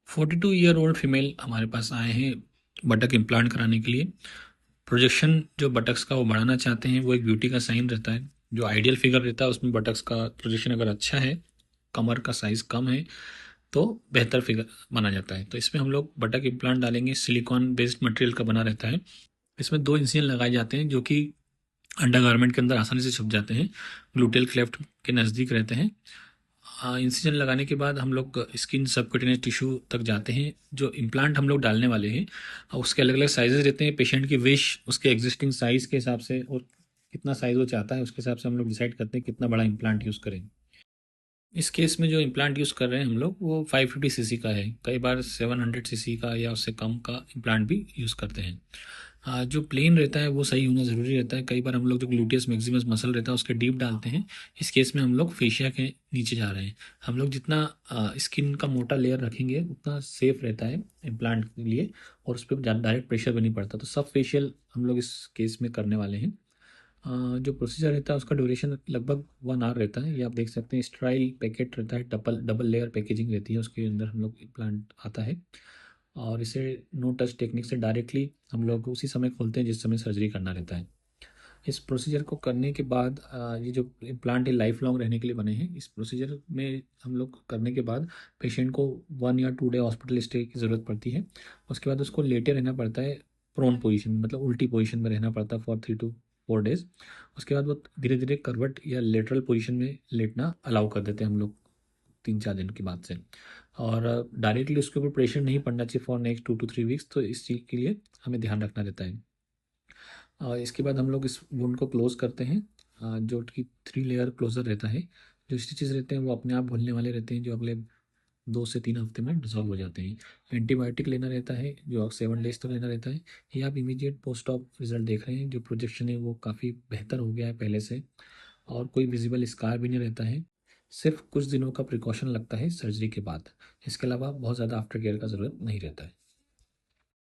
42 year old female हमारे पास आए हैं बटक इम्प्लांट कराने के लिए। प्रोजेक्शन जो बटक्स का वो बढ़ाना चाहते हैं, वो एक ब्यूटी का साइन रहता है। जो आइडियल फिगर रहता है उसमें बटक्स का प्रोजेक्शन अगर अच्छा है, कमर का साइज़ कम है, तो बेहतर फिगर माना जाता है। तो इसमें हम लोग बटक इम्प्लांट डालेंगे, सिलिकॉन बेस्ड मटेरियल का बना रहता है। इसमें 2 इंसिजन लगाए जाते हैं जो कि अंडरगारमेंट के अंदर आसानी से छुप जाते हैं, ग्लूटेल क्लेफ्ट के नज़दीक रहते हैं। इंसिजन लगाने के बाद हम लोग स्किन सबक्यूटेनियस टिश्यू तक जाते हैं। जो इम्प्लांट हम लोग डालने वाले हैं, उसके अलग अलग साइजेस रहते हैं। पेशेंट की विश, उसके एग्जिस्टिंग साइज़ के हिसाब से और कितना साइज़ वो चाहता है उसके हिसाब से हम लोग डिसाइड करते हैं कितना बड़ा इम्प्लांट यूज़ करें। इस केस में जो इम्प्लांट यूज़ कर रहे हैं हम लोग, वो 550 सीसी का है। कई बार 700 सीसी का या उससे कम का इम्प्लांट भी यूज़ करते हैं। जो प्लेन रहता है वो सही होना ज़रूरी रहता है। कई बार हम लोग जो ग्लूटियस मैक्सिमस मसल रहता है उसके डीप डालते हैं। इस केस में हम लोग फेशिया के नीचे जा रहे हैं। हम लोग जितना स्किन का मोटा लेयर रखेंगे उतना सेफ रहता है इम्प्लांट के लिए, और उस पर डायरेक्ट प्रेशर भी नहीं पड़ता। तो सब फेशियल हम लोग इस केस में करने वाले हैं। जो प्रोसीजर रहता है उसका ड्यूरेशन लगभग 1 आवर रहता है। ये आप देख सकते हैं, स्ट्राइल पैकेट रहता है, डबल डबल लेयर पैकेजिंग रहती है, उसके अंदर हम लोग इम्प्लांट आता है। और इसे नो टच टेक्निक से डायरेक्टली हम लोग उसी समय खोलते हैं जिस समय सर्जरी करना रहता है। इस प्रोसीजर को करने के बाद ये जो इम्प्लांट है लाइफ लॉन्ग रहने के लिए बने हैं। इस प्रोसीजर में हम लोग करने के बाद पेशेंट को 1 या 2 डे हॉस्पिटल स्टे की ज़रूरत पड़ती है। उसके बाद उसको लेटे रहना पड़ता है, प्रोन पोजीशन में, मतलब उल्टी पोजीशन में रहना पड़ता है फॉर 3 to 4 डेज। उसके बाद वो धीरे धीरे करवट या लेटरल पोजीशन में लेटना अलाउ कर देते हैं हम लोग 3-4 दिन के बाद से। और डायरेक्टली उसके ऊपर प्रेशर नहीं पड़ना चाहिए फॉर नेक्स्ट 2 to 3 वीक्स। तो इस चीज़ के लिए हमें ध्यान रखना रहता है। इसके बाद हम लोग इस वुंड को क्लोज़ करते हैं, जो कि 3 लेयर क्लोज़र रहता है। जो स्टिचेज़ रहते हैं वो अपने आप घुलने वाले रहते हैं, जो अगले 2 से 3 हफ्ते में डिसॉल्व हो जाते हैं। एंटीबायोटिक लेना रहता है जो 7 डेज़ तक लेना रहता है। ये आप इमीडिएट पोस्ट ऑप रिज़ल्ट देख रहे हैं। जो प्रोजेक्शन है वो काफ़ी बेहतर हो गया है पहले से, और कोई विज़िबल स्कार भी नहीं रहता है। सिर्फ कुछ दिनों का प्रिकॉशन लगता है सर्जरी के बाद। इसके अलावा बहुत ज़्यादा आफ्टर केयर का ज़रूरत नहीं रहता है।